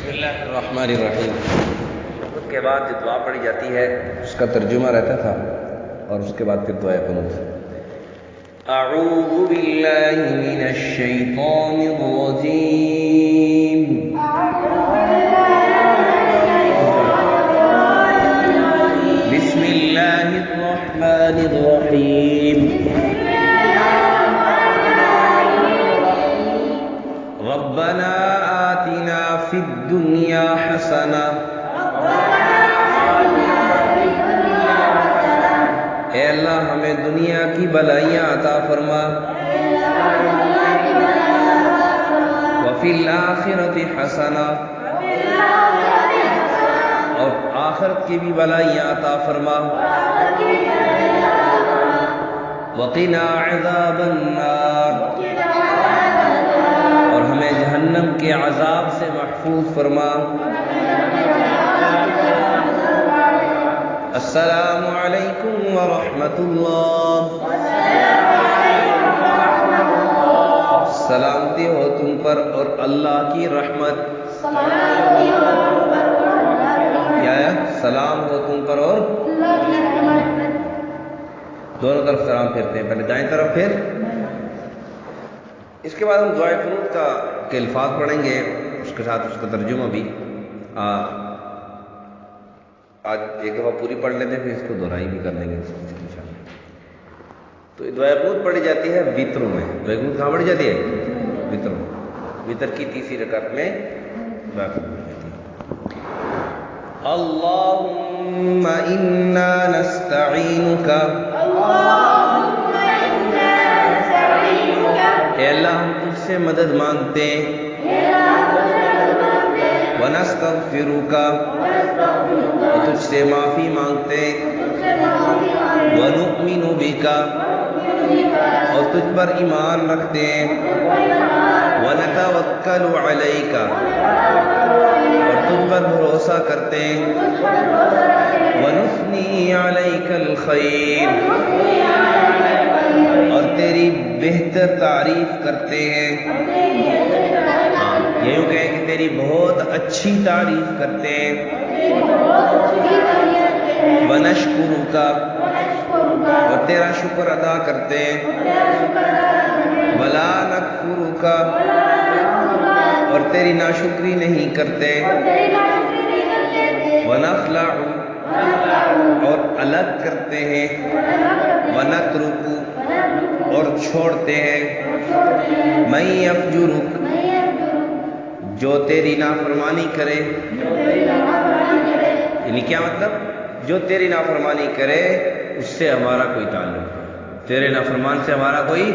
بسم اللہ الرحمن الرحیم۔ اس کے بعد جو دعا پڑھی جاتی ہے اس کا ترجمہ رہتا تھا اور اس کے بعد پھر دعائے قنوت۔ اعوذ باللہ من الشیطان الرجیم، بسم اللہ الرحمن الرحیم، ربنا آتنا فی الدنیا حسنہ، اے اللہ ہمیں دنیا کی بلائیاں عطا فرما، وفی الآخرۃ حسنہ، اور آخرت کی بھی بلائیاں عطا فرما، وقنا عذاب النار، اور ہمیں جہنم کے عذاب سے محفوظ فرما۔ السلام علیکم ورحمۃ اللہ، سلامتی ہو تم پر اور اللہ کی رحمت، کیا ہے؟ سلام ہو تم پر اور دونوں طرف سلام پھیرتے ہیں، پہلے دائیں طرف پھر، اس کے بعد ہم دعائے قنوت کے الفاظ پڑھیں گے، اس کے ساتھ اس کا ترجمہ بھی آج ایک دفعہ پوری پڑھ لیتے ہیں، پھر اس کو دہرائی بھی کر لیں گے انشاءاللہ۔ تو دعائے قنوت پڑھی جاتی ہے وطروں میں۔ دعائے قنوت کہاں پڑھی جاتی ہے؟ وطروں، وطر کی تیسری رکعت میں دعائے قنوت پڑھی جاتی ہے۔ اللہم انا نستعینک، اے اللہ ہم تجھ سے مدد مانگتے ہیں، وَنَسْتَغْفِرُكَ، اور تجھ سے معافی مانگتے ہیں، وَنُؤْمِنُ بِكَ، اور تجھ پر ایمان رکھتے ہیں، وَنَتَوَكَّلُ عَلَيْكَ، اور تجھ پر بھروسہ کرتے ہیں، وَنُثْنِي عَلَيْكَ الْخَيْرَ، اور تیری بہتر تعریف کرتے ہیں، یہ یوں کہیں کہ تیری بہت اچھی تعریف کرتے ہیں، وَنَشْكُرُكَ، اور تیرا شکر ادا کرتے ہیں، وَلَا نَكْفُرُكَ، اور تیری ناشکری نہیں کرتے، وَنَخْلَعُ، اور الگ کرتے ہیں، وَنَتْرُكُ، اور چھوڑتے ہیں، مَن يَفْجُرُكَ، جو تیری نافرمانی کرے، یعنی کیا مطلب؟ جو تیری نافرمانی کرے اس سے ہمارا کوئی تعلق نہیں، تیرے نافرمان سے ہمارا کوئی،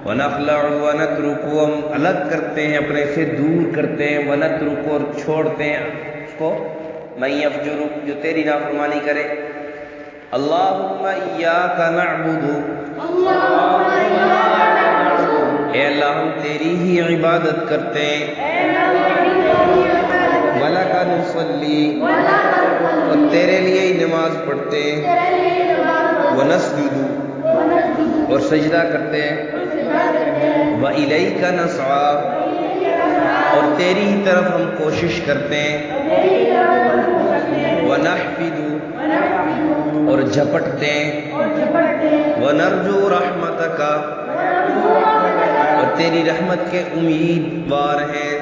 وَنَخْلَعُ وَنَتْرُكُ، ہم الگ کرتے ہیں، اپنے سے دور کرتے ہیں، وَنَتْرُكُ، اور چھوڑتے ہیں اس کو، مَن يَفْجُرُكَ، جو تیری نافرمانی کرے۔ اللہم ایاک نعبد، اے اللہ ہم تیری ہی عبادت کرتے ہیں، وَلَکَ نُصَلِّی، اور تیرے لیے ہی نماز پڑھتے ہیں، وَنَسْجُدُ، اور سجدہ کرتے ہیں، وَإِلَيْكَ نَسْعَىٰ، اور تیری ہی طرف ہم کوشش کرتے ہیں، وَنَحْفِدُ، اور جھپٹتے ہیں، وَنَرْجُو رَحْمَتَكَ، اور تیری رحمت کے امیدوار ہیں،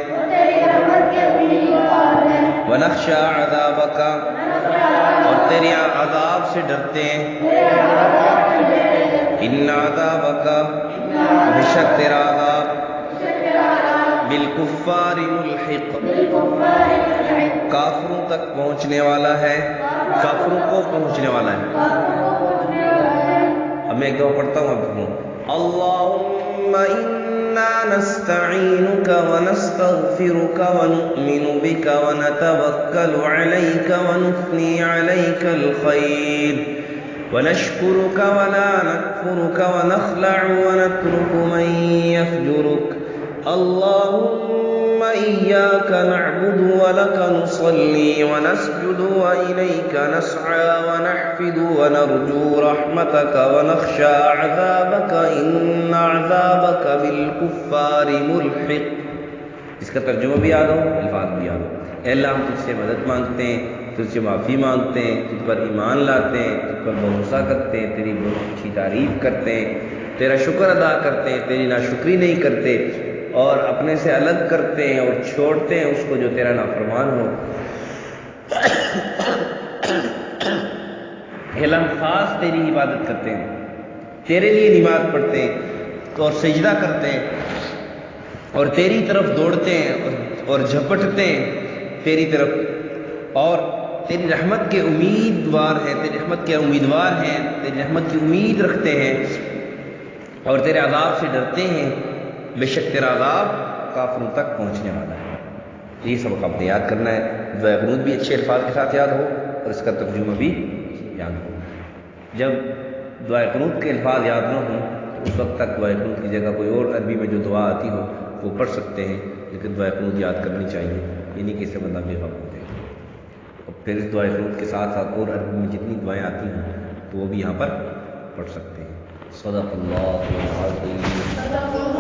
وَنَخْشَىٰ عَذَابَكَ، اور تیرے عذاب سے ڈرتے ہیں، إِنَّ عَذَابَكَ، بے شک تیرا عذاب، بِالْكُفَّارِ مُلْحِقٌ، کافروں تک پہنچنے والا ہے، کافروں کو پہنچنے والا ہے۔ اب میں ایک دفعہ پڑھتا ہوں، اب پڑھوں۔ اللہم انا نستعینک ونستغفرک ونؤمن بک ونتوکل علیک ونثنی علیک الخیر ونشکرک ولا نکفرک ونخلع ونترک من یفجرک، اللہم ایاک نعبد ولک نصلی ونسجد وإلیک نسعى ونحفد ونرجو رحمتک ونخشى عذابک إن عذابک بالکفار ملحق۔ اس کا ترجمہ بھی یاد ہو، الفاظ بھی یاد ہو۔ اے اللہ ہم تجھ سے مدد مانگتے ہیں، تجھ سے معافی مانگتے ہیں، تجھ پر ایمان لاتے ہیں، تجھ پر بھروسہ کرتے ہیں، تیری بہت اچھی تعریف کرتے ہیں، تیرا شکر ادا کرتے ہیں، تیری ناشکری نہیں کرتے، اور اپنے سے الگ کرتے ہیں اور چھوڑتے ہیں اس کو جو تیرا نافرمان ہو۔ اے اللہ ہم خاص تیری عبادت کرتے ہیں، تیرے لیے نماز پڑھتے ہیں اور سجدہ کرتے ہیں اور تیری طرف دوڑتے ہیں اور جھپٹتے ہیں تیری طرف، اور تیری رحمت کے امیدوار ہیں، تیری رحمت کے امیدوار ہیں، تیری رحمت کی امید رکھتے ہیں اور تیرے عذاب سے ڈرتے ہیں، بے شک تیرا عذاب کافروں تک پہنچنے والا ہے۔ یہ سبق آپ نے یاد کرنا ہے۔ دعائے قنوت بھی اچھے الفاظ کے ساتھ یاد ہو اور اس کا ترجمہ بھی یاد ہو۔ جب دعائے قنوت کے الفاظ یاد نہ ہوں تو اس وقت تک دعائے قنوت کی جگہ کوئی اور عربی میں جو دعا آتی ہو وہ پڑھ سکتے ہیں، لیکن دعائے قنوت یاد کرنی چاہیے، یہ نہیں کہ اس سے بندہ بے غم ہوتے ہیں۔ اور پھر اس دعائے قنوت کے ساتھ ساتھ اور عربی میں جتنی دعائیں آتی ہیں تو وہ بھی یہاں پر پڑھ سکتے ہیں۔ صدق اللہ العظیم۔